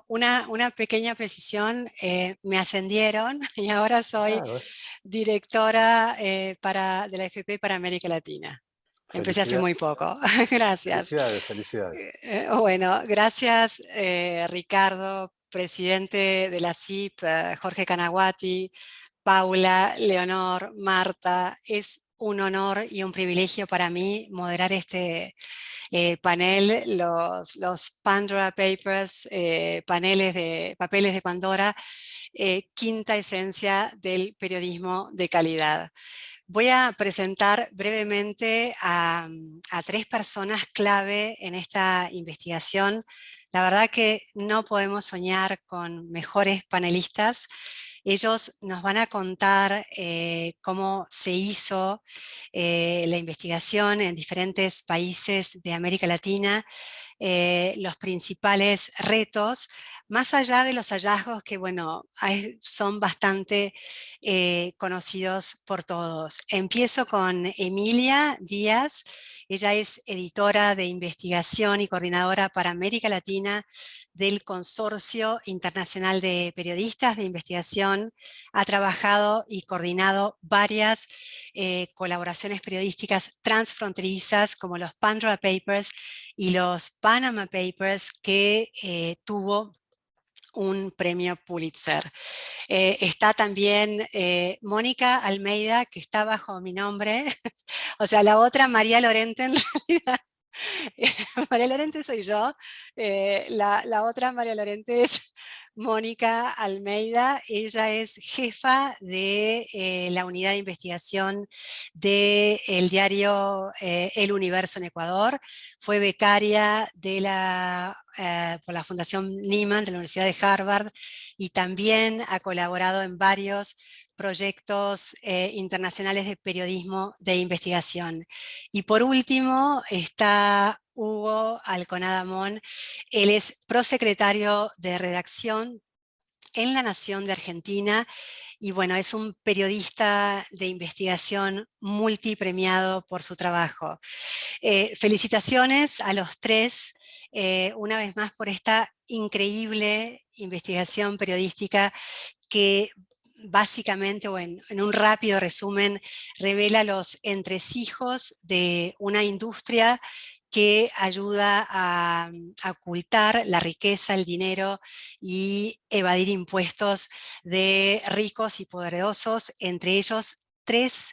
una pequeña precisión, me ascendieron y ahora soy Ah, directora de la FP para América Latina. Empecé hace muy poco. Gracias. felicidades, felicidades. Bueno, gracias Ricardo, presidente de la CIP, Jorge Canaguati, Paula, Leonor, Marta. Es un honor y un privilegio para mí moderar este panel, los Pandora Papers, papeles de Pandora, quinta esencia del periodismo de calidad. Voy a presentar brevemente a tres personas clave en esta investigación. La verdad que no podemos soñar con mejores panelistas. Ellos nos van a contar cómo se hizo la investigación en diferentes países de América Latina, los principales retos, más allá de los hallazgos que, bueno, son bastante conocidos por todos. Empiezo con Emilia Díaz. Ella es editora de investigación y coordinadora para América Latina del Consorcio Internacional de Periodistas de Investigación. Ha trabajado y coordinado varias colaboraciones periodísticas transfronterizas como los Pandora Papers y los Panama Papers, que tuvo un premio Pulitzer. Está también Mónica Almeida, que está bajo mi nombre, o sea, la otra María Lorente en realidad. María Lorente soy yo, la otra María Lorente es Mónica Almeida. Ella es jefa de la unidad de investigación del diario El Universo en Ecuador. Fue becaria por la Fundación Nieman de la Universidad de Harvard y también ha colaborado en varios proyectos internacionales de periodismo de investigación. Y por último está Hugo Alconada-Mon. Él es prosecretario de redacción en La Nación de Argentina y bueno, es un periodista de investigación multipremiado por su trabajo. Felicitaciones a los tres, una vez más, por esta increíble investigación periodística que básicamente, o en un rápido resumen, revela los entresijos de una industria que ayuda a ocultar la riqueza, el dinero y evadir impuestos de ricos y poderosos, entre ellos tres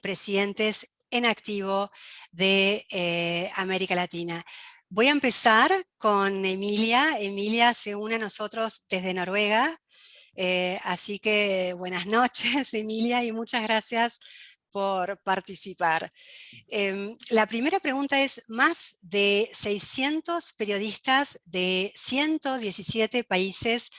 presidentes en activo de América Latina. Voy a empezar con Emilia. Emilia se une a nosotros desde Noruega. Así que buenas noches, Emilia, y muchas gracias por participar. La primera pregunta es: más de 600 periodistas de 117 países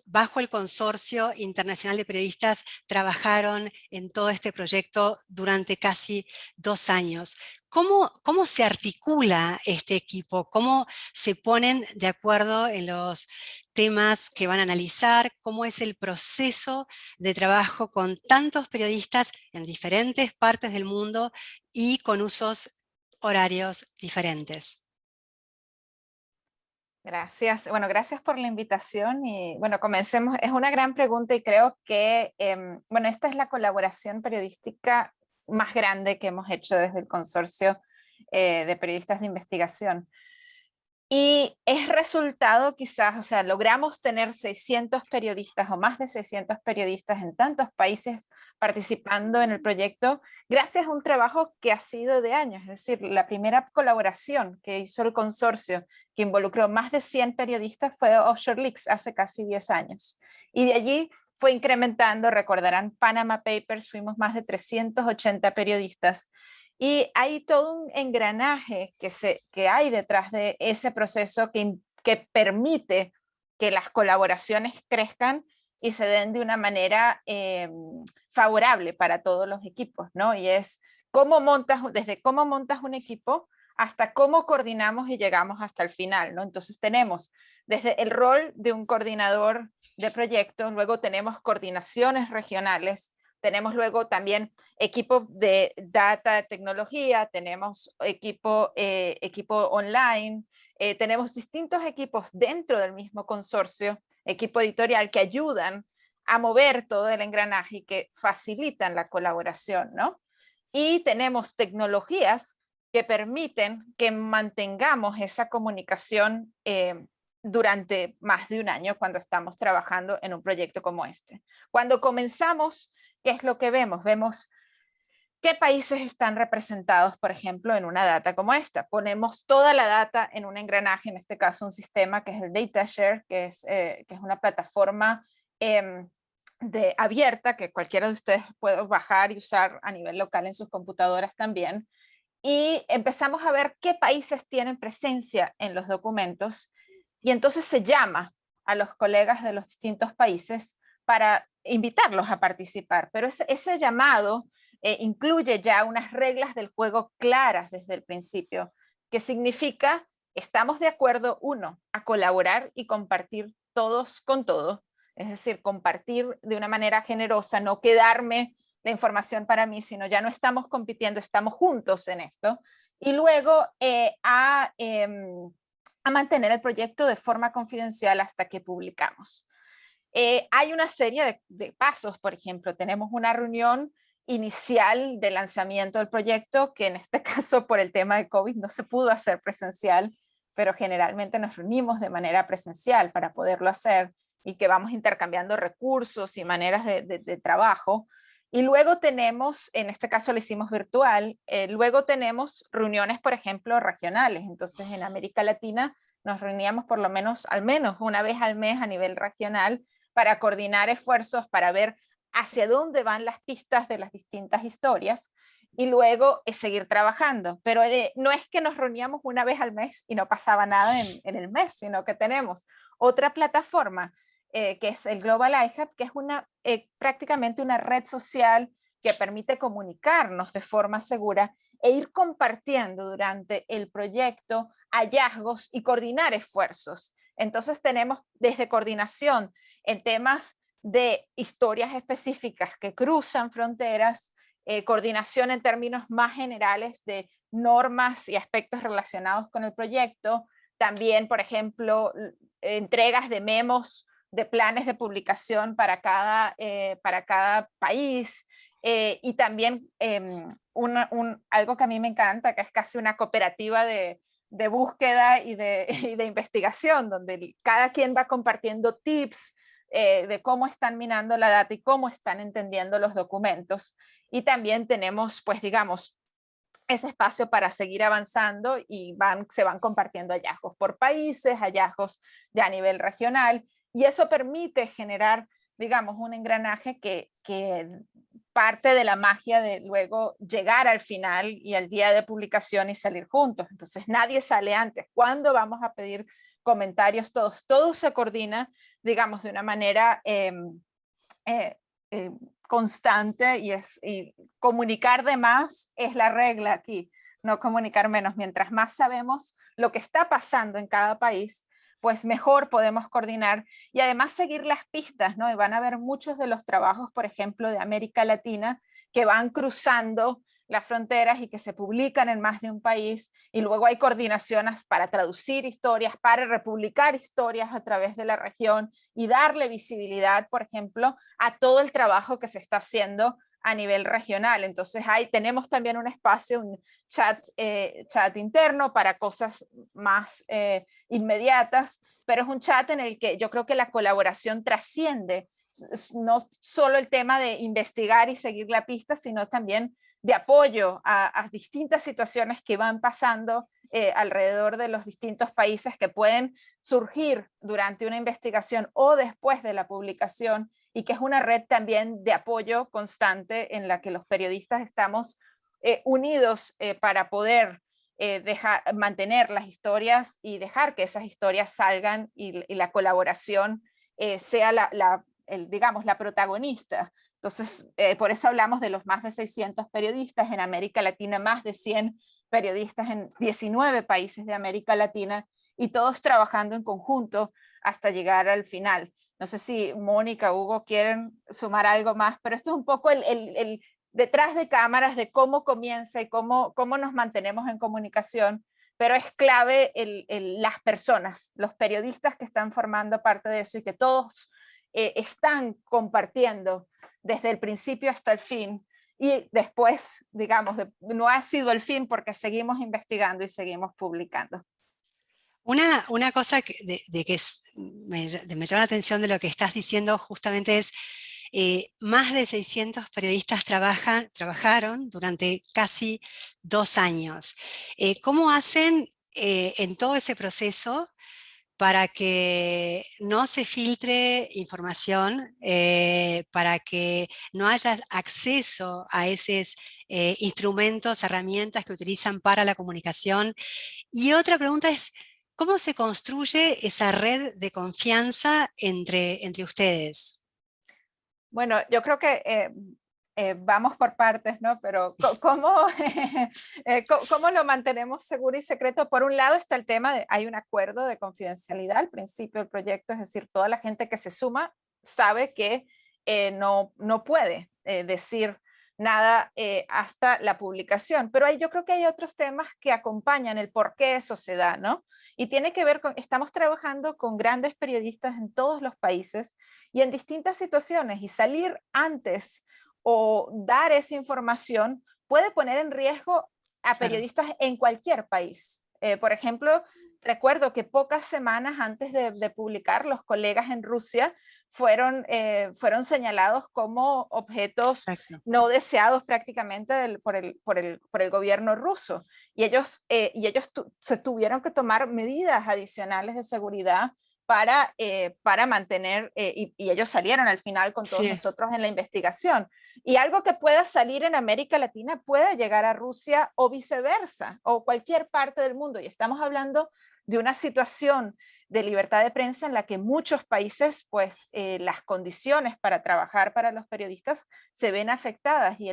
bajo el Consorcio Internacional de Periodistas trabajaron en todo este proyecto durante casi 2 años. ¿Cómo se articula este equipo? ¿Cómo se ponen de acuerdo en los temas que van a analizar? ¿Cómo es el proceso de trabajo con tantos periodistas en diferentes partes del mundo y con usos horarios diferentes? Gracias. Bueno, gracias por la invitación y bueno, comencemos. Es una gran pregunta y creo que, bueno, esta es la colaboración periodística más grande que hemos hecho desde el Consorcio de Periodistas de Investigación. Y es resultado quizás, o sea, logramos tener 600 periodistas o más de 600 periodistas en tantos países participando en el proyecto gracias a un trabajo que ha sido de años. Es decir, la primera colaboración que hizo el consorcio, que involucró más de 100 periodistas, fue Offshore Leaks hace casi 10 años. Y de allí fue incrementando, recordarán Panama Papers, fuimos más de 380 periodistas. Y hay todo un engranaje que hay detrás de ese proceso que permite que las colaboraciones crezcan y se den de una manera favorable para todos los equipos, ¿no? Y es desde cómo montas un equipo hasta cómo coordinamos y llegamos hasta el final, ¿no? Entonces tenemos desde el rol de un coordinador de proyecto, luego tenemos coordinaciones regionales, tenemos luego también equipo de data, tecnología, tenemos equipo online, Tenemos distintos equipos dentro del mismo consorcio, equipo editorial, que ayudan a mover todo el engranaje y que facilitan la colaboración, ¿no? Y tenemos tecnologías que permiten que mantengamos esa comunicación durante más de un año cuando estamos trabajando en un proyecto como este. Cuando comenzamos, ¿qué es lo que vemos? Vemos qué países están representados, por ejemplo, en una data como esta. Ponemos toda la data en un engranaje, en este caso un sistema que es el DataShare, que es una plataforma abierta que cualquiera de ustedes puede bajar y usar a nivel local en sus computadoras también. Y empezamos a ver qué países tienen presencia en los documentos y entonces se llama a los colegas de los distintos países para invitarlos a participar. Pero ese llamado incluye ya unas reglas del juego claras desde el principio, que significa estamos de acuerdo, uno, a colaborar y compartir todos con todos, es decir, compartir de una manera generosa, no quedarme la información para mí, sino ya no estamos compitiendo, estamos juntos en esto. Y luego a mantener el proyecto de forma confidencial hasta que publicamos. Hay una serie de pasos, por ejemplo, tenemos una reunión inicial de lanzamiento del proyecto, que en este caso por el tema de COVID no se pudo hacer presencial, pero generalmente nos reunimos de manera presencial para poderlo hacer y que vamos intercambiando recursos y maneras de trabajo. Y luego tenemos, en este caso lo hicimos virtual, luego tenemos reuniones, por ejemplo, regionales. Entonces en América Latina nos reuníamos por lo menos, al menos una vez al mes a nivel regional para coordinar esfuerzos, para ver hacia dónde van las pistas de las distintas historias y luego seguir trabajando. Pero no es que nos reuníamos una vez al mes y no pasaba nada en el mes, sino que tenemos otra plataforma que es el Global iHub, que es prácticamente una red social que permite comunicarnos de forma segura e ir compartiendo durante el proyecto hallazgos y coordinar esfuerzos. Entonces tenemos desde coordinación en temas de historias específicas que cruzan fronteras, coordinación en términos más generales de normas y aspectos relacionados con el proyecto, también, por ejemplo, entregas de memos de planes de publicación para cada país, y también algo que a mí me encanta, que es casi una cooperativa de búsqueda y de investigación, donde cada quien va compartiendo tips de cómo están minando la data y cómo están entendiendo los documentos. Y también tenemos, pues digamos, ese espacio para seguir avanzando y se van compartiendo hallazgos por países, hallazgos ya a nivel regional, y eso permite generar, digamos, un engranaje que parte de la magia de luego llegar al final y al día de publicación y salir juntos. Entonces nadie sale antes. ¿Cuándo vamos a pedir comentarios todos? Todo se coordina, digamos, de una manera constante y comunicar de más es la regla aquí, no comunicar menos. Mientras más sabemos lo que está pasando en cada país, pues mejor podemos coordinar y además seguir las pistas, ¿no? Y van a haber muchos de los trabajos, por ejemplo, de América Latina que van cruzando las fronteras y que se publican en más de un país, y luego hay coordinaciones para traducir historias, para republicar historias a través de la región y darle visibilidad, por ejemplo, a todo el trabajo que se está haciendo a nivel regional. Entonces tenemos también un espacio, un chat interno para cosas más inmediatas, pero es un chat en el que yo creo que la colaboración trasciende no solo el tema de investigar y seguir la pista, sino también de apoyo a distintas situaciones que van pasando alrededor de los distintos países, que pueden surgir durante una investigación o después de la publicación, y que es una red también de apoyo constante en la que los periodistas estamos unidos para poder mantener las historias y dejar que esas historias salgan y la colaboración sea digamos, la protagonista. Entonces, por eso hablamos de los más de 600 periodistas en América Latina, más de 100 periodistas en 19 países de América Latina, y todos trabajando en conjunto hasta llegar al final. No sé si Mónica, Hugo quieren sumar algo más, pero esto es un poco el detrás de cámaras de cómo comienza y cómo nos mantenemos en comunicación pero es clave las personas, los periodistas que están formando parte de eso y que todos están compartiendo desde el principio hasta el fin. Y después, digamos, no ha sido el fin porque seguimos investigando y seguimos publicando. Una cosa me llama la atención de lo que estás diciendo justamente es, más de 600 periodistas trabajaron durante casi 2 años. ¿Cómo hacen en todo ese proceso para que no se filtre información, para que no haya acceso a esos instrumentos, herramientas que utilizan para la comunicación? Y otra pregunta es, ¿cómo se construye esa red de confianza entre ustedes? Bueno, yo creo que vamos por partes, ¿no? Pero ¿cómo, ¿cómo lo mantenemos seguro y secreto? Por un lado está el tema de, hay un acuerdo de confidencialidad al principio del proyecto, es decir, toda la gente que se suma sabe que no puede decir nada hasta la publicación. Pero yo creo que hay otros temas que acompañan el por qué eso se da, ¿no? Y tiene que ver con, estamos trabajando con grandes periodistas en todos los países y en distintas situaciones, y salir antes o dar esa información puede poner en riesgo a Claro. periodistas en cualquier país. Por ejemplo, recuerdo que pocas semanas antes de publicar, los colegas en Rusia fueron señalados como objetos Exacto. no deseados prácticamente por el gobierno ruso. Y ellos se tuvieron que tomar medidas adicionales de seguridad para mantener, y ellos salieron al final con todos Sí, nosotros en la investigación. Y algo que pueda salir en América Latina puede llegar a Rusia o viceversa, o cualquier parte del mundo. Y estamos hablando de una situación de libertad de prensa en la que muchos países, pues las condiciones para trabajar para los periodistas se ven afectadas, y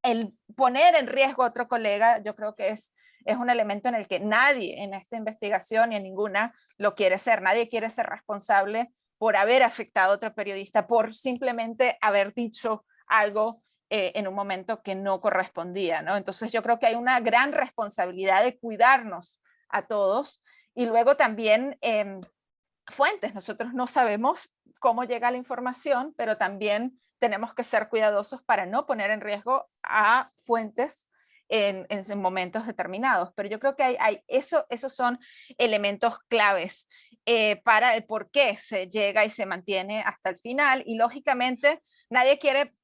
el poner en riesgo a otro colega, yo creo que es un elemento en el que nadie en esta investigación y en ninguna lo quiere ser. Nadie quiere ser responsable por haber afectado a otro periodista, por simplemente haber dicho algo en un momento que no correspondía, ¿no? Entonces yo creo que hay una gran responsabilidad de cuidarnos a todos. Y luego también fuentes. Nosotros no sabemos cómo llega la información, pero también tenemos que ser cuidadosos para no poner en riesgo a fuentes en momentos determinados. Pero yo creo que esos son elementos claves para el por qué se llega y se mantiene hasta el final. Y lógicamente nadie quiere,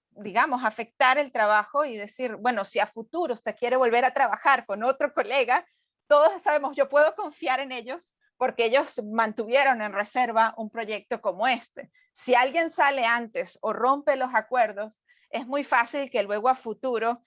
digamos, afectar el trabajo y decir, bueno, si a futuro usted quiere volver a trabajar con otro colega, todos sabemos, yo puedo confiar en ellos porque ellos mantuvieron en reserva un proyecto como este. Si alguien sale antes o rompe los acuerdos, es muy fácil que luego a futuro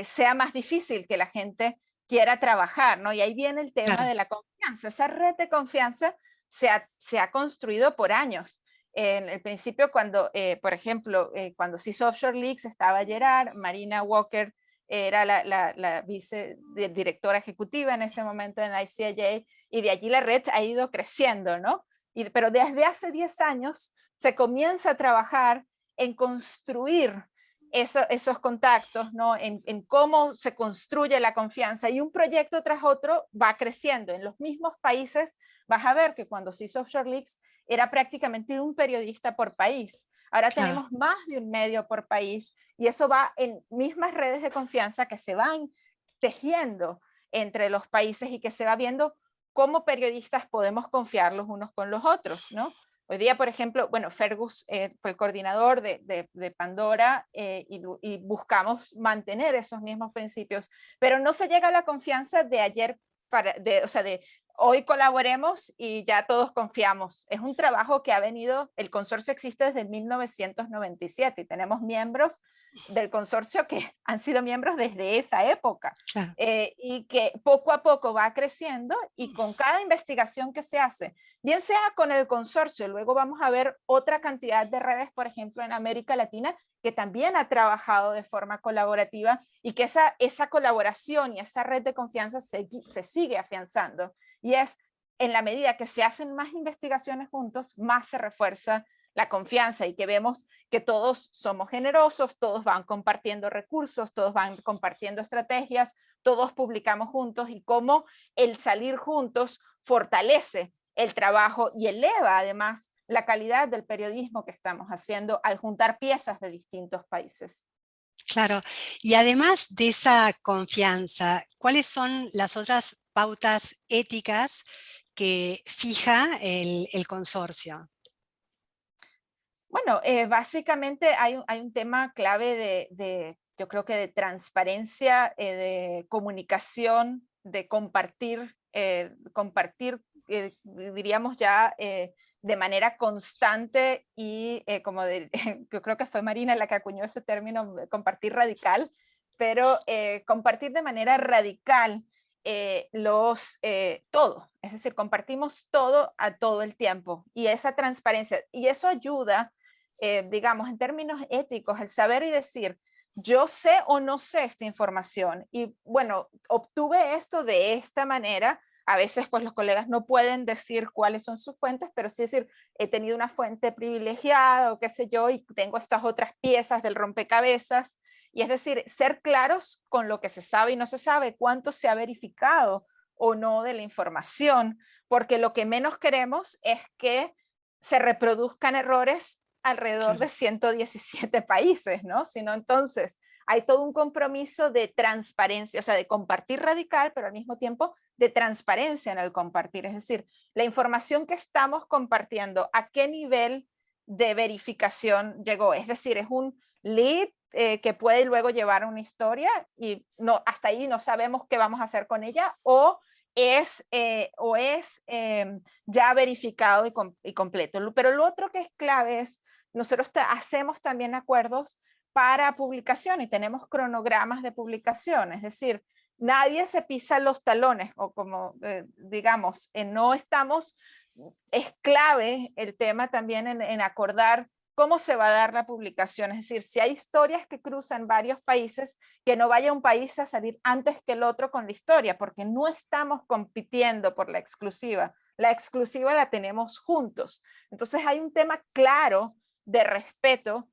sea más difícil que la gente quiera trabajar, ¿no? Y ahí viene el tema claro. de la confianza. Esa red de confianza se ha construido por años. En el principio, cuando, por ejemplo, cuando se hizo Offshore Leaks, estaba Gerard, Marina Walker era la vicedirectora ejecutiva en ese momento en la ICIJ, y de allí la red ha ido creciendo, ¿no? Pero desde hace 10 años se comienza a trabajar en construir esos contactos, ¿no? En cómo se construye la confianza, y un proyecto tras otro va creciendo. En los mismos países vas a ver que cuando se hizo Offshore Leaks era prácticamente un periodista por país. Ahora Claro. tenemos más de un medio por país, y eso va en mismas redes de confianza que se van tejiendo entre los países y que se va viendo cómo periodistas podemos confiar los unos con los otros, ¿no? Hoy día, por ejemplo, bueno, Fergus fue el coordinador de Pandora y buscamos mantener esos mismos principios, pero no se llega a la confianza de ayer, o sea, de hoy colaboremos y ya todos confiamos. Es un trabajo que ha venido, el consorcio existe desde 1997 y tenemos miembros del consorcio que han sido miembros desde esa época. Claro. Y que poco a poco va creciendo, y con cada investigación que se hace, bien sea con el consorcio, luego vamos a ver otra cantidad de redes, por ejemplo, en América Latina, que también ha trabajado de forma colaborativa, y que esa colaboración y esa red de confianza se sigue afianzando. Y es en la medida que se hacen más investigaciones juntos, más se refuerza la confianza y que vemos que todos somos generosos, todos van compartiendo recursos, todos van compartiendo estrategias, todos publicamos juntos y cómo el salir juntos fortalece el trabajo y eleva además la calidad del periodismo que estamos haciendo al juntar piezas de distintos países. Claro, y además de esa confianza, ¿cuáles son las otras pautas éticas que fija el consorcio? Bueno, básicamente hay un tema clave yo creo que de transparencia, de comunicación, de compartir, diríamos ya de manera constante y yo creo que fue Marina la que acuñó ese término, compartir radical, pero compartir de manera radical todo, es decir, compartimos todo a todo el tiempo y esa transparencia, y eso ayuda, digamos, en términos éticos, el saber y decir, yo sé o no sé esta información y bueno, obtuve esto de esta manera. A veces pues los colegas no pueden decir cuáles son sus fuentes, pero sí decir, he tenido una fuente privilegiada o qué sé yo, y tengo estas otras piezas del rompecabezas. Y es decir, ser claros con lo que se sabe y no se sabe, cuánto se ha verificado o no de la información, porque lo que menos queremos es que se reproduzcan errores alrededor de 117 países, ¿no? Sino entonces hay todo un compromiso de transparencia, o sea, de compartir radical, pero al mismo tiempo de transparencia en el compartir. Es decir, la información que estamos compartiendo, ¿a qué nivel de verificación llegó? Es decir, es un lead que puede luego llevar una historia y no, hasta ahí no sabemos qué vamos a hacer con ella, o es ya verificado y completo. Pero lo otro que es clave es, nosotros hacemos también acuerdos para publicación y tenemos cronogramas de publicación, es decir, nadie se pisa los talones o como digamos, no estamos, es clave el tema también en acordar cómo se va a dar la publicación, es decir, si hay historias que cruzan varios países, que no vaya un país a salir antes que el otro con la historia, porque no estamos compitiendo por la exclusiva la tenemos juntos. Entonces hay un tema claro de respeto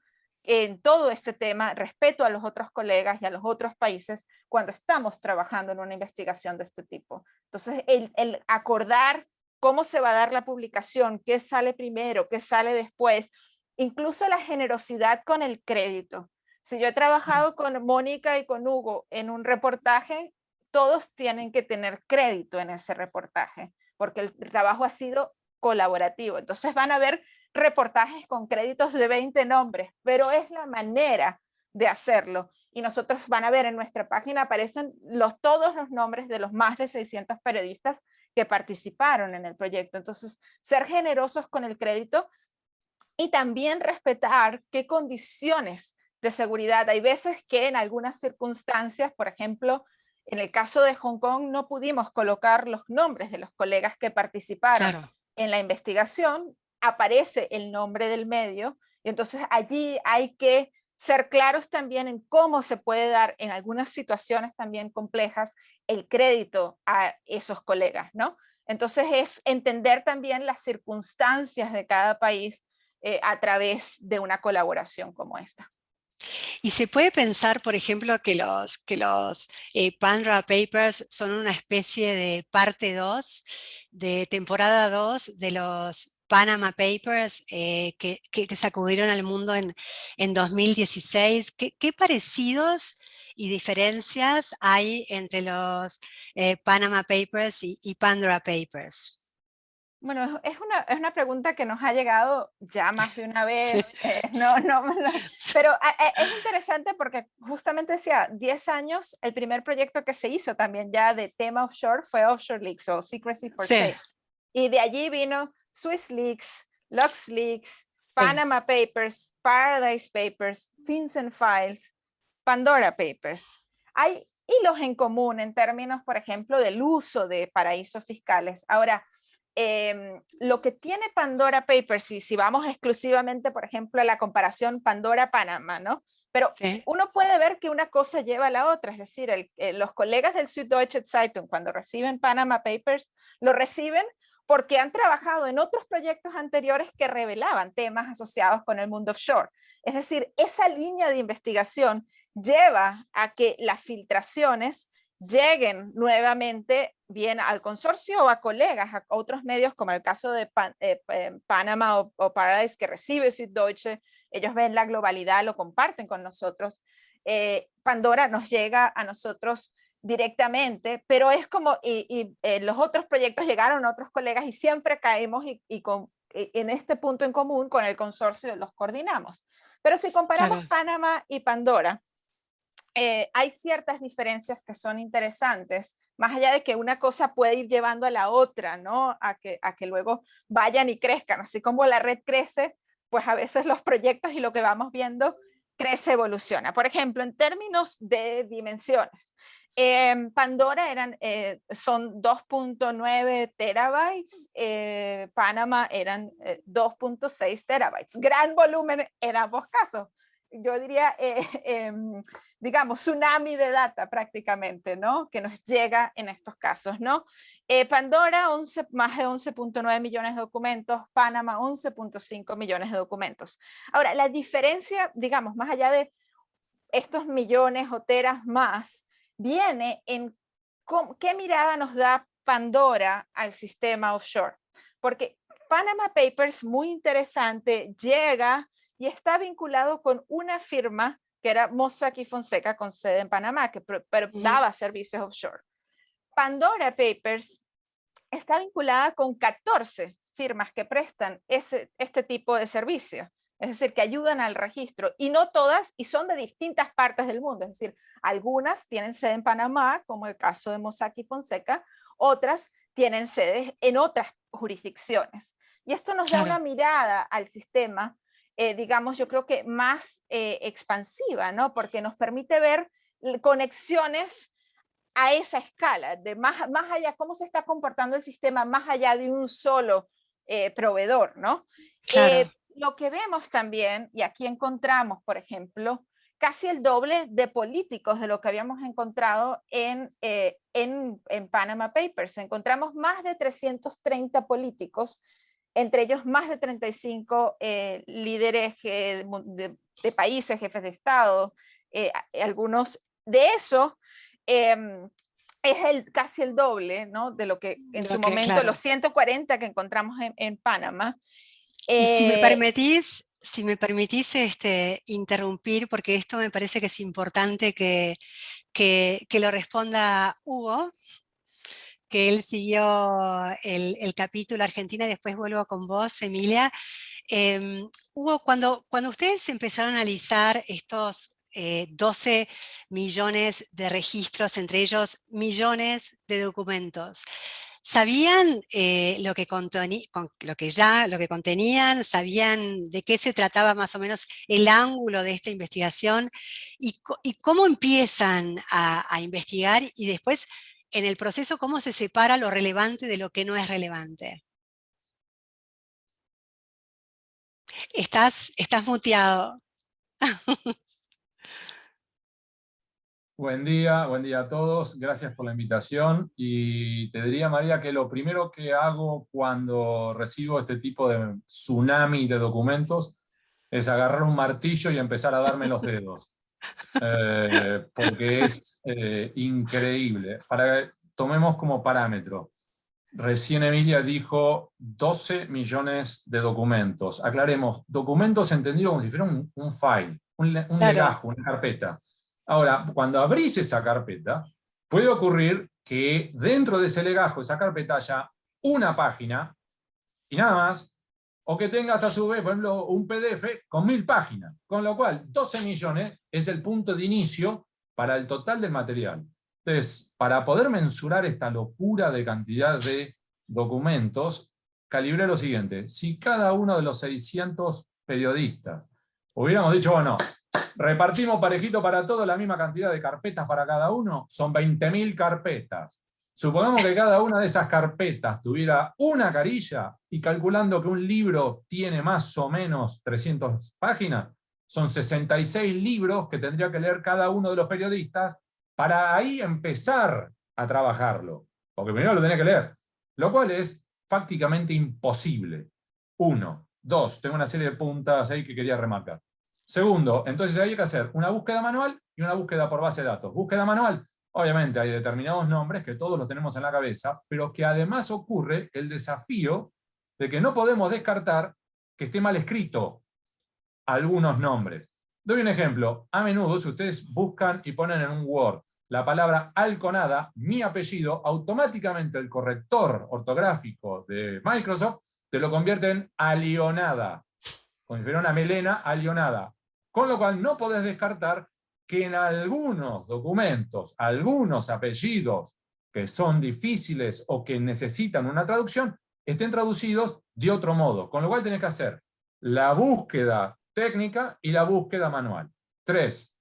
en todo este tema, respeto a los otros colegas y a los otros países cuando estamos trabajando en una investigación de este tipo. Entonces el acordar cómo se va a dar la publicación, qué sale primero, qué sale después, incluso la generosidad con el crédito. Si yo he trabajado con Mónica y con Hugo en un reportaje, todos tienen que tener crédito en ese reportaje, porque el trabajo ha sido colaborativo. Entonces van a ver reportajes con créditos de 20 nombres, pero es la manera de hacerlo. Y nosotros van a ver en nuestra página aparecen todos los nombres de los más de 600 periodistas que participaron en el proyecto. Entonces, ser generosos con el crédito y también respetar qué condiciones de seguridad. Hay veces que en algunas circunstancias, por ejemplo, en el caso de Hong Kong, no pudimos colocar los nombres de los colegas que participaron. Claro. En la investigación aparece el nombre del medio y entonces allí hay que ser claros también en cómo se puede dar en algunas situaciones también complejas el crédito a esos colegas, ¿no? Entonces es entender también las circunstancias de cada país a través de una colaboración como esta. Y se puede pensar, por ejemplo, que los Pandora Papers son una especie de parte 2, de temporada 2 de los Panama Papers que sacudieron al mundo en 2016. ¿Qué parecidos y diferencias hay entre los Panama Papers y Pandora Papers? Bueno, es una pregunta que nos ha llegado ya más de una Sí, vez, sí, sí. pero es interesante porque justamente decía, 10 años, el primer proyecto que se hizo también ya de tema offshore fue Offshore Leaks o Secrecy for Sí, Sale. Y de allí vino Swiss Leaks, Lux Leaks, sí. Panama Papers, Paradise Papers, FinCEN Files, Pandora Papers. Hay hilos en común en términos, por ejemplo, del uso de paraísos fiscales. Ahora, lo que tiene Pandora Papers, y si vamos exclusivamente, por ejemplo, a la comparación Pandora-Panamá, ¿no? Pero Sí. uno puede ver que una cosa lleva a la otra, es decir, los colegas del Süddeutsche Zeitung, cuando reciben Panama Papers, lo reciben porque han trabajado en otros proyectos anteriores que revelaban temas asociados con el mundo offshore. Es decir, esa línea de investigación lleva a que las filtraciones lleguen nuevamente bien al consorcio o a colegas, a otros medios como el caso de Panama o Paradise, que recibe Süddeutsche. Ellos ven la globalidad, lo comparten con nosotros. Pandora nos llega a nosotros directamente, pero es como, los otros proyectos llegaron a otros colegas y siempre caemos en este punto en común con el consorcio los coordinamos. Pero si comparamos Claro. Panama y Pandora, hay ciertas diferencias que son interesantes, más allá de que una cosa puede ir llevando a la otra, ¿no? A que luego vayan y crezcan. Así como la red crece, pues a veces los proyectos y lo que vamos viendo crece, evoluciona. Por ejemplo, en términos de dimensiones, Pandora son 2.9 terabytes, Panama eran 2.6 terabytes. Gran volumen en ambos casos. Yo diría, digamos, tsunami de data prácticamente, ¿no? Que nos llega en estos casos, ¿no? Pandora, más de 11.9 millones de documentos, Panama, 11.5 millones de documentos. Ahora, la diferencia, digamos, más allá de estos millones o teras más, viene en qué mirada nos da Pandora al sistema offshore. Porque Panama Papers, muy interesante, llega y está vinculado con una firma que era Mossack y Fonseca con sede en Panamá, que pero daba servicios offshore. Pandora Papers está vinculada con 14 firmas que prestan este tipo de servicio. Es decir, que ayudan al registro, y no todas, y son de distintas partes del mundo. Es decir, algunas tienen sede en Panamá, como el caso de Mossack y Fonseca, otras tienen sedes en otras jurisdicciones. Y esto nos da una mirada al sistema, digamos, yo creo que más expansiva, ¿no? Porque nos permite ver conexiones a esa escala, de más allá, cómo se está comportando el sistema más allá de un solo proveedor, ¿no? Claro. Lo que vemos también, y aquí encontramos, por ejemplo, casi el doble de políticos de lo que habíamos encontrado en Panama Papers. Encontramos más de 330 políticos, entre ellos más de 35 líderes de países, jefes de Estado, algunos de esos. Es casi el doble, ¿no? De lo que en su momento, los 140 que encontramos en Panamá. Y si me permitís interrumpir, porque esto me parece que es importante que lo responda Hugo, que él siguió el capítulo Argentina, y después vuelvo con vos, Emilia. Hugo, cuando ustedes empezaron a analizar estos 12 millones de registros, entre ellos millones de documentos, ¿sabían lo que contenían? ¿Sabían de qué se trataba más o menos el ángulo de esta investigación? ¿Y cómo empiezan a investigar? Y después, en el proceso, ¿cómo se separa lo relevante de lo que no es relevante? Estás muteado. Buen día a todos, gracias por la invitación. Y te diría, María, que lo primero que hago cuando recibo este tipo de tsunami de documentos es agarrar un martillo y empezar a darme los dedos. Porque es increíble. Tomemos como parámetro. Recién Emilia dijo 12 millones de documentos. Aclaremos, documentos entendido como si fuera un file, un legajo, una carpeta. Ahora, cuando abrís esa carpeta, puede ocurrir que dentro de ese legajo, esa carpeta, haya una página y nada más, o que tengas a su vez, por ejemplo, un PDF con 1000 páginas, con lo cual 12 millones es el punto de inicio para el total del material. Entonces, para poder mensurar esta locura de cantidad de documentos, calibré lo siguiente: si cada uno de los 600 periodistas hubiéramos dicho, bueno, repartimos parejito para todos la misma cantidad de carpetas para cada uno, son 20.000 carpetas. Supongamos que cada una de esas carpetas tuviera una carilla, y calculando que un libro tiene más o menos 300 páginas, son 66 libros que tendría que leer cada uno de los periodistas para ahí empezar a trabajarlo. Porque primero lo tenía que leer. Lo cual es fácticamente imposible. 1. 2. Tengo una serie de puntas ahí que quería remarcar. Segundo, entonces hay que hacer una búsqueda manual y una búsqueda por base de datos. Búsqueda manual, obviamente hay determinados nombres que todos los tenemos en la cabeza, pero que además ocurre el desafío de que no podemos descartar que esté mal escrito algunos nombres. Doy un ejemplo. A menudo, si ustedes buscan y ponen en un Word la palabra Alconada, mi apellido, automáticamente el corrector ortográfico de Microsoft te lo convierte en Alionada. Como si fuera una melena, Alionada. Con lo cual no podés descartar que en algunos documentos, algunos apellidos que son difíciles o que necesitan una traducción, estén traducidos de otro modo. Con lo cual tenés que hacer la búsqueda técnica y la búsqueda manual. 3.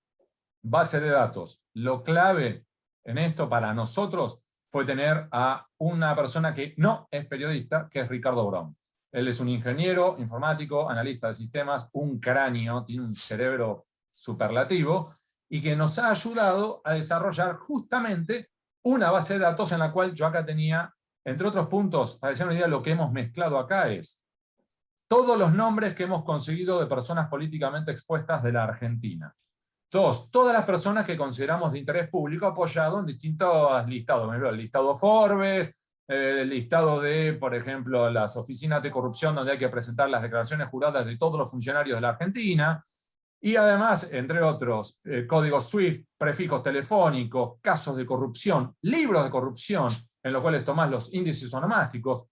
Base de datos. Lo clave en esto para nosotros fue tener a una persona que no es periodista, que es Ricardo Brown. Él es un ingeniero informático, analista de sistemas, un cráneo, tiene un cerebro superlativo, y que nos ha ayudado a desarrollar justamente una base de datos en la cual yo acá tenía, entre otros puntos, para decir una idea, lo que hemos mezclado acá es todos los nombres que hemos conseguido de personas políticamente expuestas de la Argentina. 2. Todas las personas que consideramos de interés público apoyado en distintos listados. El listado Forbes, el listado de, por ejemplo, las oficinas de corrupción donde hay que presentar las declaraciones juradas de todos los funcionarios de la Argentina. Y además, entre otros, códigos SWIFT, prefijos telefónicos, casos de corrupción, libros de corrupción, en los cuales tomás los índices onomásticos.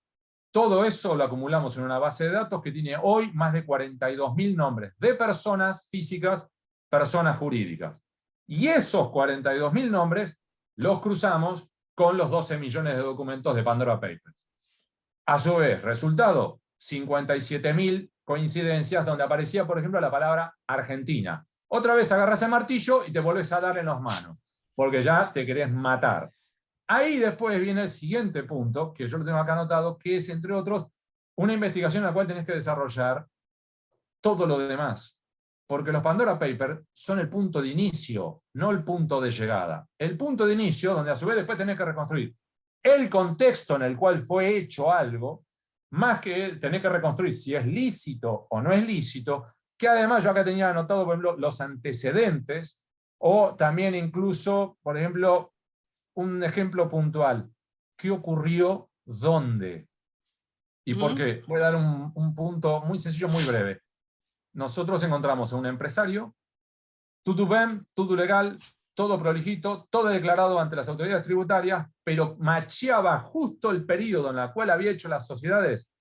Todo eso lo acumulamos en una base de datos que tiene hoy más de 42.000 nombres de personas físicas, personas jurídicas. Y esos 42.000 nombres los cruzamos con los 12 millones de documentos de Pandora Papers. A su vez, resultado, 57.000 coincidencias donde aparecía, por ejemplo, la palabra Argentina. Otra vez agarras el martillo y te volvés a dar en las manos, porque ya te querés matar. Ahí después viene el siguiente punto, que yo lo tengo acá anotado, que es, entre otros, una investigación en la cual tenés que desarrollar todo lo demás. Porque los Pandora Papers son el punto de inicio, no el punto de llegada. El punto de inicio, donde a su vez después tenés que reconstruir el contexto en el cual fue hecho algo, más que tenés que reconstruir si es lícito o no es lícito, que además yo acá tenía anotado, por ejemplo, los antecedentes, o también incluso, por ejemplo, un ejemplo puntual. ¿Qué ocurrió? ¿Dónde? ¿Y por qué? Voy a dar un punto muy sencillo, muy breve. Nosotros encontramos a un empresario, tutu bem, tutu legal, todo prolijito, todo declarado ante las autoridades tributarias, pero macheaba justo el periodo en el cual había hecho las sociedades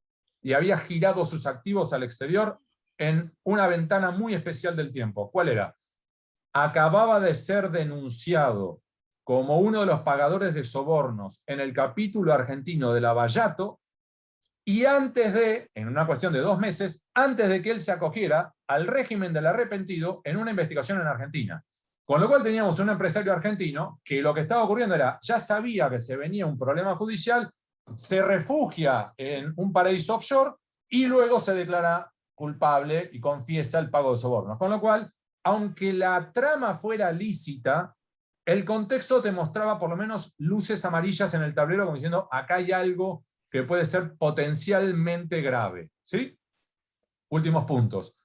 y había girado sus activos al exterior en una ventana muy especial del tiempo. ¿Cuál era? Acababa de ser denunciado como uno de los pagadores de sobornos en el capítulo argentino de Lavallato, y antes de, en una cuestión de 2 meses, antes de que él se acogiera al régimen del arrepentido en una investigación en Argentina. Con lo cual teníamos un empresario argentino que lo que estaba ocurriendo era, ya sabía que se venía un problema judicial, se refugia en un paraíso offshore y luego se declara culpable y confiesa el pago de sobornos. Con lo cual, aunque la trama fuera lícita, el contexto te mostraba por lo menos luces amarillas en el tablero como diciendo, acá hay algo que puede ser potencialmente grave. ¿Sí? Últimos puntos.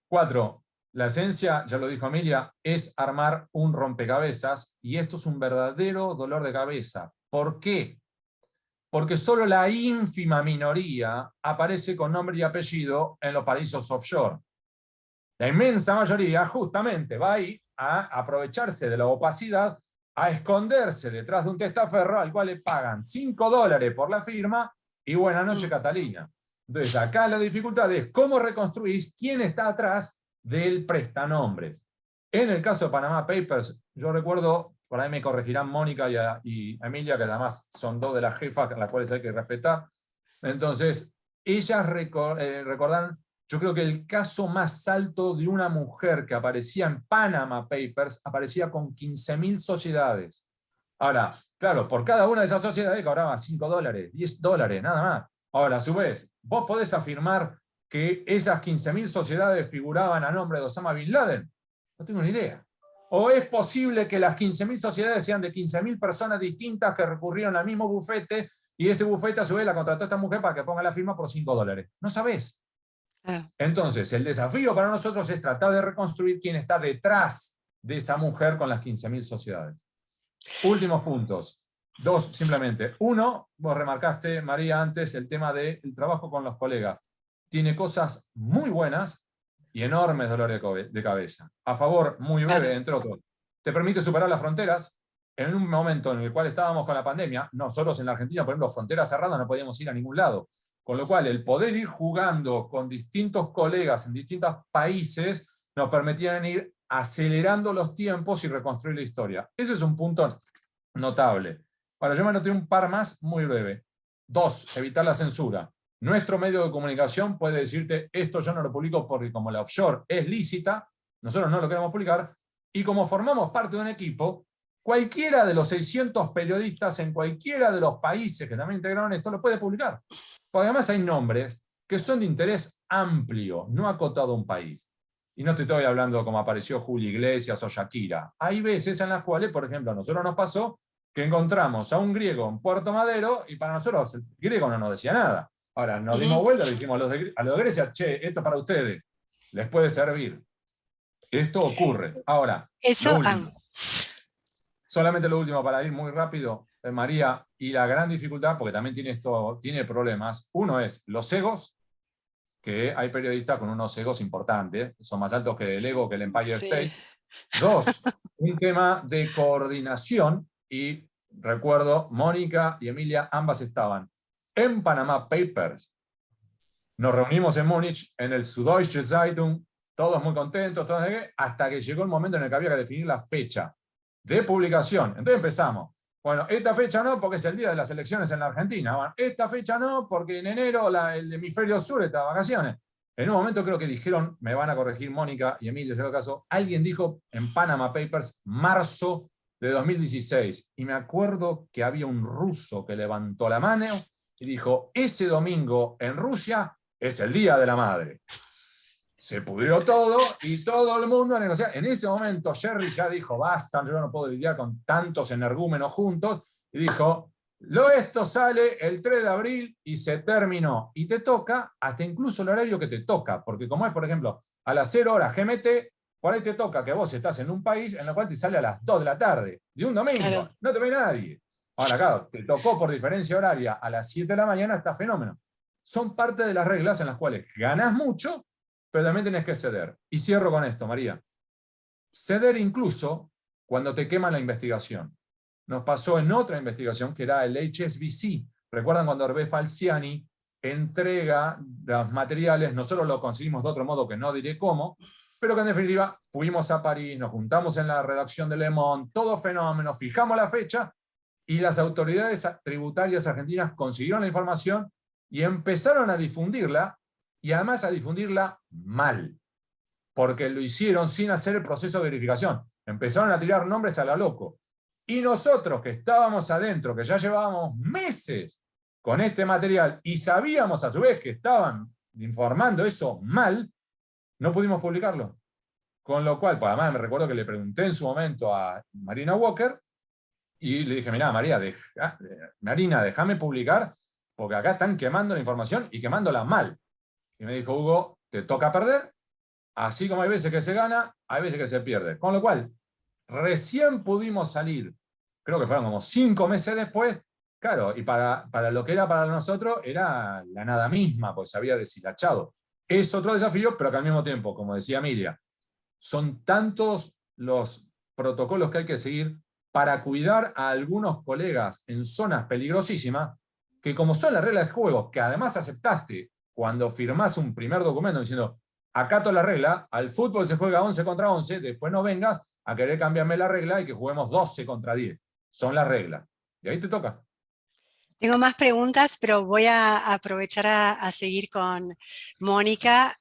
4. La esencia, ya lo dijo Amelia, es armar un rompecabezas, y esto es un verdadero dolor de cabeza. ¿Por qué? Porque solo la ínfima minoría aparece con nombre y apellido en los paraísos offshore. La inmensa mayoría justamente va ahí a aprovecharse de la opacidad, a esconderse detrás de un testaferro al cual le pagan $5 por la firma y buena noche Catalina. Entonces acá la dificultad es cómo reconstruís quién está atrás del prestanombres. En el caso de Panama Papers, yo recuerdo, por ahí me corregirán Mónica y Emilia, que además son 2 de las jefas a las cuales hay que respetar. Entonces, ellas recordan, yo creo que el caso más alto de una mujer que aparecía en Panama Papers, aparecía con 15.000 sociedades. Ahora, claro, por cada una de esas sociedades cobraba $5, $10, nada más. Ahora, a su vez, vos podés afirmar que esas 15.000 sociedades figuraban a nombre de Osama Bin Laden. No tengo ni idea. ¿O es posible que las 15.000 sociedades sean de 15.000 personas distintas que recurrieron al mismo bufete y ese bufete a su vez la contrató a esta mujer para que ponga la firma por $5. No sabés. Entonces, el desafío para nosotros es tratar de reconstruir quién está detrás de esa mujer con las 15.000 sociedades. Últimos puntos. 2, simplemente. 1, vos remarcaste, María, antes el tema del trabajo con los colegas. Tiene cosas muy buenas y enormes dolores de cabeza. A favor, muy breve, entre otros. Te permite superar las fronteras. En un momento en el cual estábamos con la pandemia, nosotros en la Argentina, por ejemplo, fronteras cerradas, no podíamos ir a ningún lado. Con lo cual, el poder ir jugando con distintos colegas en distintos países nos permitían ir acelerando los tiempos y reconstruir la historia. Ese es un punto notable. Ahora, yo me anoté un par más muy breve. 2, evitar la censura. Nuestro medio de comunicación puede decirte, esto yo no lo publico porque como la offshore es lícita, nosotros no lo queremos publicar, y como formamos parte de un equipo, cualquiera de los 600 periodistas en cualquiera de los países que también integraron esto lo puede publicar. Porque además hay nombres que son de interés amplio, no acotado a un país. Y no te estoy hablando como apareció Julio Iglesias o Shakira. Hay veces en las cuales, por ejemplo, a nosotros nos pasó que encontramos a un griego en Puerto Madero y para nosotros el griego no nos decía nada. Ahora nos dimos vuelta y le dijimos a los de Grecia, che, esto es para ustedes, les puede servir. Esto ocurre. Ahora, Eso, lo último. Solamente lo último para ir muy rápido, María, y la gran dificultad, porque también tiene problemas. Uno es los egos, que hay periodistas con unos egos importantes, son más altos que el ego, que el Empire State. 2, un tema de coordinación, y recuerdo, Mónica y Emilia, ambas estaban en Panama Papers. Nos reunimos en Múnich, en el Süddeutsche Zeitung, todos muy contentos, hasta que llegó el momento en el que había que definir la fecha de publicación. Entonces empezamos. Bueno, esta fecha no, porque es el día de las elecciones en la Argentina. Bueno, esta fecha no, porque en enero el hemisferio sur está de vacaciones. En un momento creo que dijeron, me van a corregir Mónica y Emilio, en el caso, alguien dijo en Panama Papers, marzo de 2016. Y me acuerdo que había un ruso que levantó la mano y dijo, ese domingo en Rusia es el Día de la Madre. Se pudrió todo y todo el mundo a negociar. En ese momento Jerry ya dijo, basta, yo no puedo lidiar con tantos energúmenos juntos, y dijo, esto sale el 3 de abril y se terminó. Y te toca hasta incluso el horario que te toca, porque como es, por ejemplo, a las 0 horas GMT, por ahí te toca que vos estás en un país en el cual te sale a las 2 de la tarde, de un domingo, claro. No te ve nadie. Ahora, claro, te tocó por diferencia horaria a las 7 de la mañana, está fenómeno. Son parte de las reglas en las cuales ganás mucho, pero también tenés que ceder. Y cierro con esto, María. Ceder incluso cuando te queman la investigación. Nos pasó en otra investigación que era el HSBC. ¿Recuerdan cuando Hervé Falciani entrega los materiales? Nosotros lo conseguimos de otro modo que no diré cómo, pero que en definitiva fuimos a París, nos juntamos en la redacción de Le Monde, todo fenómeno, fijamos la fecha y las autoridades tributarias argentinas consiguieron la información y empezaron a difundirla, y además a difundirla mal, porque lo hicieron sin hacer el proceso de verificación. Empezaron a tirar nombres a la loco. Y nosotros que estábamos adentro, que ya llevábamos meses con este material, y sabíamos a su vez que estaban informando eso mal, no pudimos publicarlo. Con lo cual, pues además me recuerdo que le pregunté en su momento a Marina Walker, y le dije, mirá, Marina, déjame publicar, porque acá están quemando la información y quemándola mal. Y me dijo, Hugo, te toca perder, así como hay veces que se gana, hay veces que se pierde. Con lo cual, recién pudimos salir, creo que fueron como 5 meses después, claro, y para lo que era para nosotros, era la nada misma, pues se había deshilachado. Es otro desafío, pero que al mismo tiempo, como decía Emilia, son tantos los protocolos que hay que seguir para cuidar a algunos colegas en zonas peligrosísimas, que como son las reglas de juego, que además aceptaste cuando firmás un primer documento diciendo, acato la regla, al fútbol se juega 11 contra 11, después no vengas a querer cambiarme la regla y que juguemos 12 contra 10. Son las reglas. Y ahí te toca. Tengo más preguntas, pero voy a aprovechar a seguir con Mónica.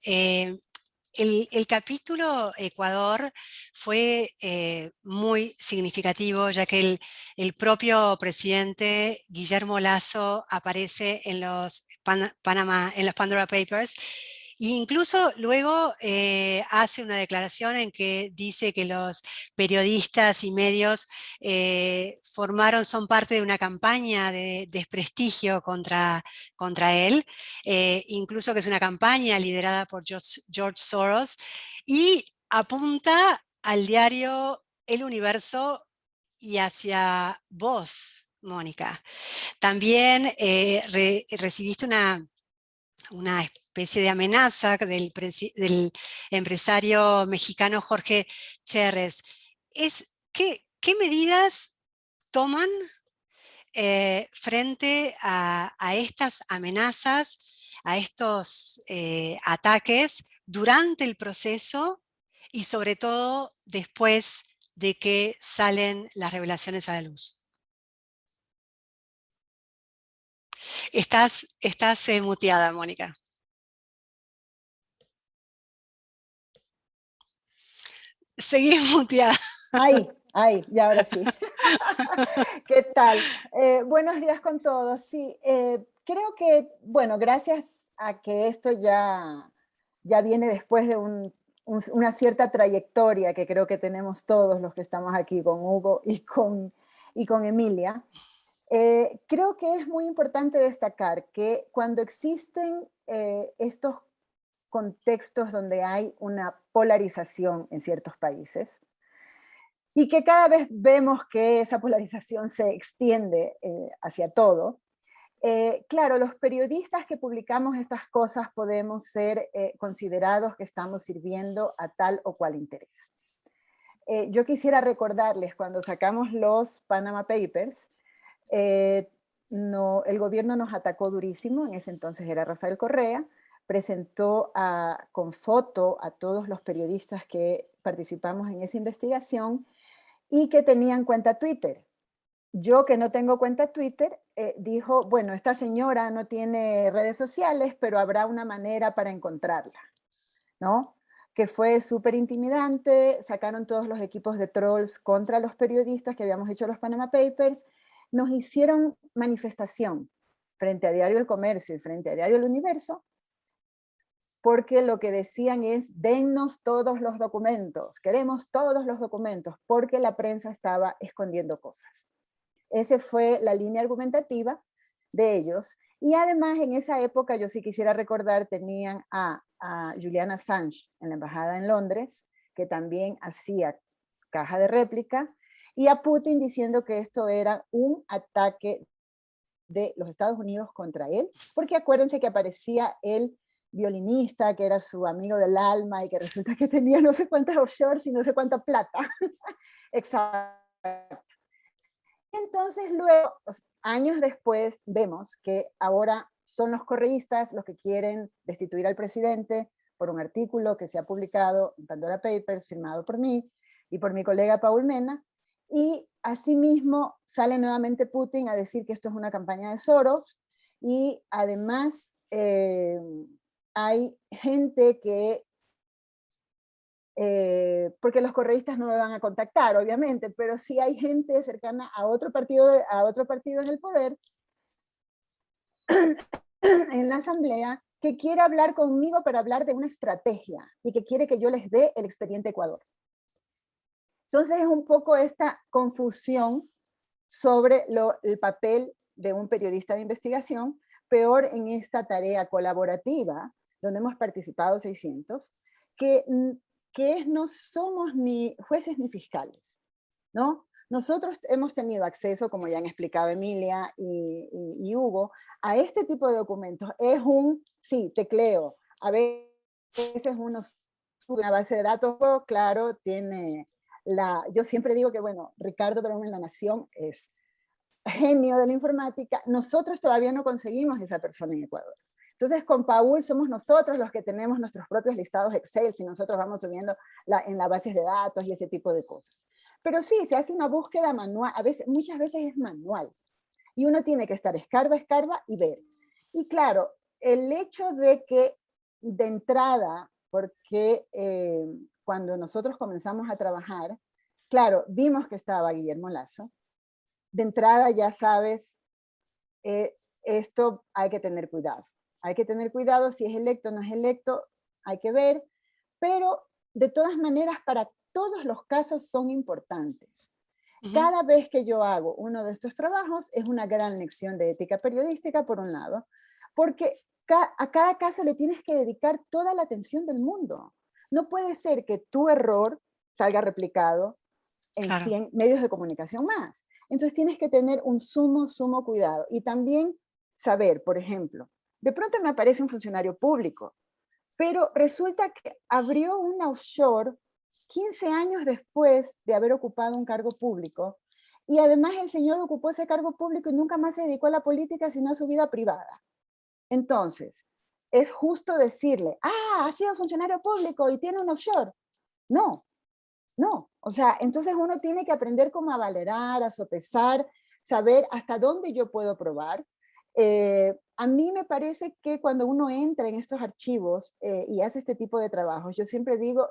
El capítulo Ecuador fue muy significativo, ya que el propio presidente Guillermo Lasso aparece en los Pandora Papers, incluso luego hace una declaración en que dice que los periodistas y medios son parte de una campaña de desprestigio contra él, incluso que es una campaña liderada por George Soros, y apunta al diario El Universo y hacia vos, Mónica. También recibiste una especie de amenaza del empresario mexicano Jorge Chérez. ¿Qué medidas toman frente a estas amenazas, a estos ataques durante el proceso y sobre todo después de que salen las revelaciones a la luz? Estás muteada, Mónica. Seguís muteada. Ahí, y ahora sí. ¿Qué tal? Buenos días con todos. Sí, creo que, bueno, gracias a que esto ya viene después de una cierta trayectoria que creo que tenemos todos los que estamos aquí con Hugo y con Emilia, creo que es muy importante destacar que cuando existen estos contextos donde hay una polarización en ciertos países, y que cada vez vemos que esa polarización se extiende hacia todo, claro, los periodistas que publicamos estas cosas podemos ser considerados que estamos sirviendo a tal o cual interés. Yo quisiera recordarles, cuando sacamos los Panama Papers, el gobierno nos atacó durísimo, en ese entonces era Rafael Correa, presentó con foto a todos los periodistas que participamos en esa investigación y que tenían cuenta Twitter. Yo, que no tengo cuenta Twitter, dijo, bueno, esta señora no tiene redes sociales, pero habrá una manera para encontrarla, ¿no? Que fue súper intimidante, sacaron todos los equipos de trolls contra los periodistas que habíamos hecho los Panama Papers, nos hicieron manifestación frente a Diario El Comercio y frente a Diario El Universo, porque lo que decían es, dennos todos los documentos, queremos todos los documentos, porque la prensa estaba escondiendo cosas. Esa fue la línea argumentativa de ellos. Y además, en esa época, yo sí quisiera recordar, tenían a Julian Assange en la embajada en Londres, que también hacía caja de réplica, y a Putin diciendo que esto era un ataque de los Estados Unidos contra él, porque acuérdense que aparecía el violinista, que era su amigo del alma, y que resulta que tenía no sé cuántas offshores y no sé cuánta plata. Exacto. Entonces luego, años después, vemos que ahora son los correístas los que quieren destituir al presidente por un artículo que se ha publicado en Pandora Papers, firmado por mí y por mi colega Paul Mena, y asimismo sale nuevamente Putin a decir que esto es una campaña de Soros, y además hay gente que porque los correístas no me van a contactar, obviamente, pero sí hay gente cercana a otro partido en el poder, en la asamblea, que quiere hablar conmigo para hablar de una estrategia y que quiere que yo les dé el expediente Ecuador. Entonces es un poco esta confusión sobre el papel de un periodista de investigación, peor en esta tarea colaborativa, donde hemos participado 600, que no somos ni jueces ni fiscales, ¿no? Nosotros hemos tenido acceso, como ya han explicado Emilia y Hugo, a este tipo de documentos. Es sí, tecleo. A veces uno sube una base de datos, claro, tiene yo siempre digo que, bueno, Ricardo Dragón en La Nación es genio de la informática. Nosotros todavía no conseguimos esa persona en Ecuador. Entonces, con Paul somos nosotros los que tenemos nuestros propios listados Excel, si nosotros vamos subiendo en las bases de datos y ese tipo de cosas. Pero sí, se hace una búsqueda manual, muchas veces es manual. Y uno tiene que estar escarba y ver. Y claro, el hecho de que de entrada, porque cuando nosotros comenzamos a trabajar, claro, vimos que estaba Guillermo Lasso, de entrada ya sabes, esto hay que tener cuidado. hay que tener cuidado si es electo o no es electo, hay que ver, pero de todas maneras para todos los casos son importantes. Cada vez que yo hago uno de estos trabajos es una gran lección de ética periodística, por un lado, porque a cada caso le tienes que dedicar toda la atención del mundo. No puede ser que tu error salga replicado en 100 medios de comunicación más. Entonces tienes que tener un sumo cuidado. Y también saber, por ejemplo, de pronto me aparece un funcionario público, pero resulta que abrió una offshore 15 años después de haber ocupado un cargo público, y además el señor ocupó ese cargo público y nunca más se dedicó a la política, sino a su vida privada. Entonces, ¿es justo decirle, ha sido funcionario público y tiene un offshore? No, no. O sea, entonces uno tiene que aprender cómo a valorar, a sopesar, saber hasta dónde yo puedo probar. A mí me parece que cuando uno entra en estos archivos y hace este tipo de trabajos, yo siempre digo,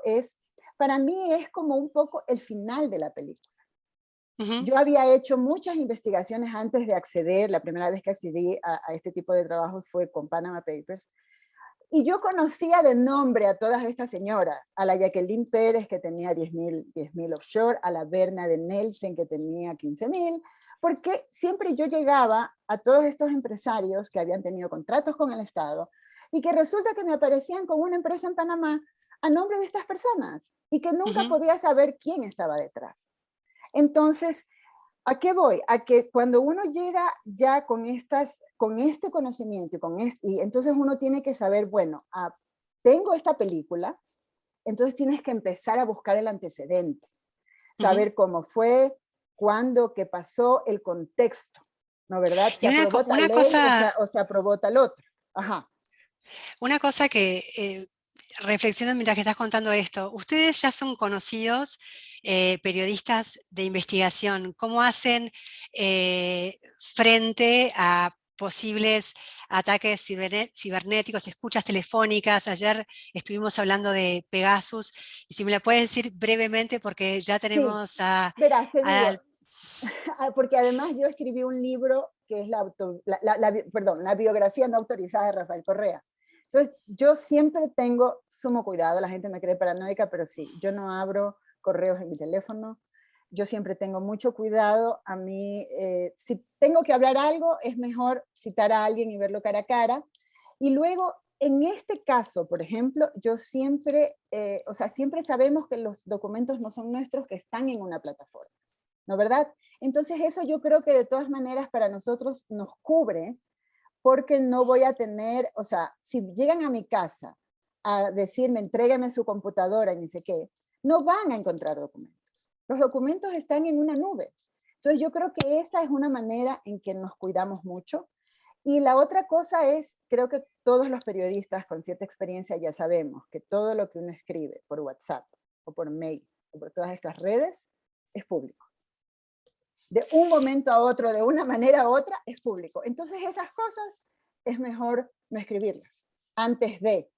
para mí es como un poco el final de la película. Yo había hecho muchas investigaciones antes de acceder, la primera vez que accedí a este tipo de trabajos fue con Panama Papers, y yo conocía de nombre a todas estas señoras, a la Jacqueline Pérez que tenía 10.000 offshore, a la Berna de Nelson que tenía 15.000, porque siempre yo llegaba a todos estos empresarios que habían tenido contratos con el Estado y que resulta que me aparecían con una empresa en Panamá a nombre de estas personas y que nunca podía saber quién estaba detrás. Entonces, ¿a qué voy? A que cuando uno llega ya con este conocimiento y entonces uno tiene que saber, bueno, tengo esta película, entonces tienes que empezar a buscar el antecedente, saber cómo fue, cuándo, qué pasó, el contexto, ¿no, verdad? ¿Se aprobó tal ley o se aprobó tal otra? Ajá. Una cosa que reflexiono mientras que estás contando esto, ustedes ya son conocidos periodistas de investigación. ¿Cómo hacen frente a posibles ataques cibernéticos, escuchas telefónicas? Ayer estuvimos hablando de Pegasus, y si me la puedes decir brevemente porque ya tenemos sí. Verás, te digo, porque además yo escribí un libro que es la biografía no autorizada de Rafael Correa. Entonces, yo siempre tengo sumo cuidado, la gente me cree paranoica, pero sí, yo no abro correos en mi teléfono, yo siempre tengo mucho cuidado. A mí, si tengo que hablar algo, es mejor citar a alguien y verlo cara a cara. Y luego, en este caso, por ejemplo, yo siempre, siempre sabemos que los documentos no son nuestros, que están en una plataforma, ¿no, verdad? Entonces eso yo creo que de todas maneras para nosotros nos cubre, porque no voy a tener, o sea, si llegan a mi casa a decirme, entrégame su computadora y ni sé qué, no van a encontrar documentos. Los documentos están en una nube. Entonces yo creo que esa es una manera en que nos cuidamos mucho. Y la otra cosa es, creo que todos los periodistas con cierta experiencia ya sabemos que todo lo que uno escribe por WhatsApp o por mail o por todas estas redes es público. De un momento a otro, de una manera a otra, es público. Entonces esas cosas es mejor no escribirlas antes de.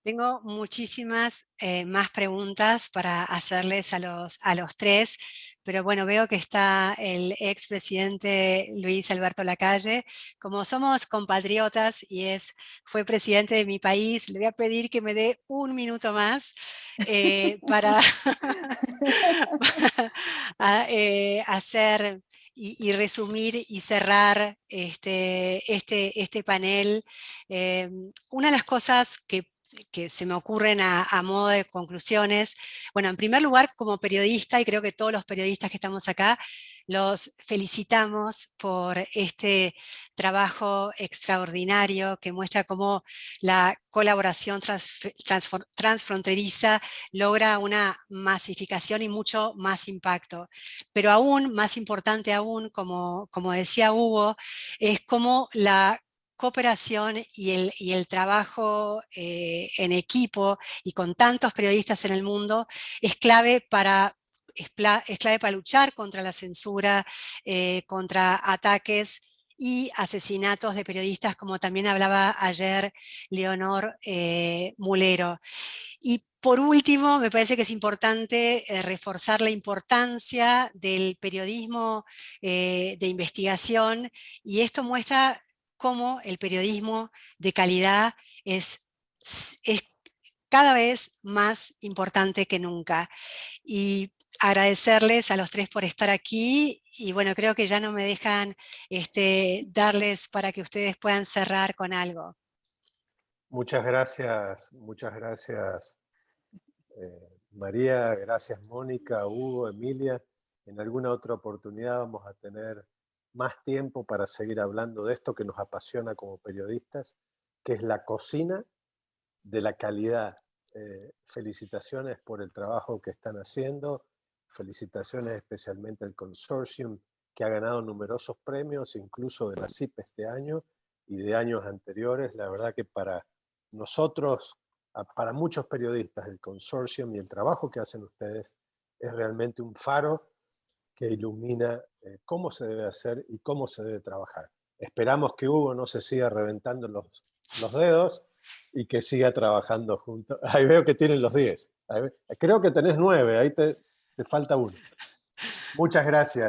Tengo muchísimas más preguntas para hacerles a los tres, pero bueno, veo que está el expresidente Luis Alberto Lacalle. Como somos compatriotas y fue presidente de mi país, le voy a pedir que me dé un minuto más para hacer y resumir y cerrar este panel. Una de las cosas que se me ocurren a modo de conclusiones. Bueno, en primer lugar, como periodista, y creo que todos los periodistas que estamos acá, los felicitamos por este trabajo extraordinario que muestra cómo la colaboración transfronteriza logra una masificación y mucho más impacto. Pero aún, más importante aún, como decía Hugo, es cómo la cooperación y el trabajo en equipo y con tantos periodistas en el mundo es clave para luchar contra la censura, contra ataques y asesinatos de periodistas, como también hablaba ayer Leonor Mulero. Y por último, me parece que es importante reforzar la importancia del periodismo de investigación, y esto muestra cómo el periodismo de calidad es cada vez más importante que nunca. Y agradecerles a los tres por estar aquí, y bueno, creo que ya no me dejan darles para que ustedes puedan cerrar con algo. Muchas gracias, María, gracias Mónica, Hugo, Emilia. En alguna otra oportunidad vamos a tener más tiempo para seguir hablando de esto que nos apasiona como periodistas, que es la cocina de la calidad. Felicitaciones por el trabajo que están haciendo, felicitaciones especialmente al consortium que ha ganado numerosos premios, incluso de la CIP este año y de años anteriores. La verdad que para nosotros, para muchos periodistas, el consortium y el trabajo que hacen ustedes es realmente un faro que ilumina cómo se debe hacer y cómo se debe trabajar. Esperamos que Hugo no se siga reventando los dedos y que siga trabajando juntos. Ahí veo que tienen los 10. Creo que tenés 9, ahí te falta uno. Muchas gracias.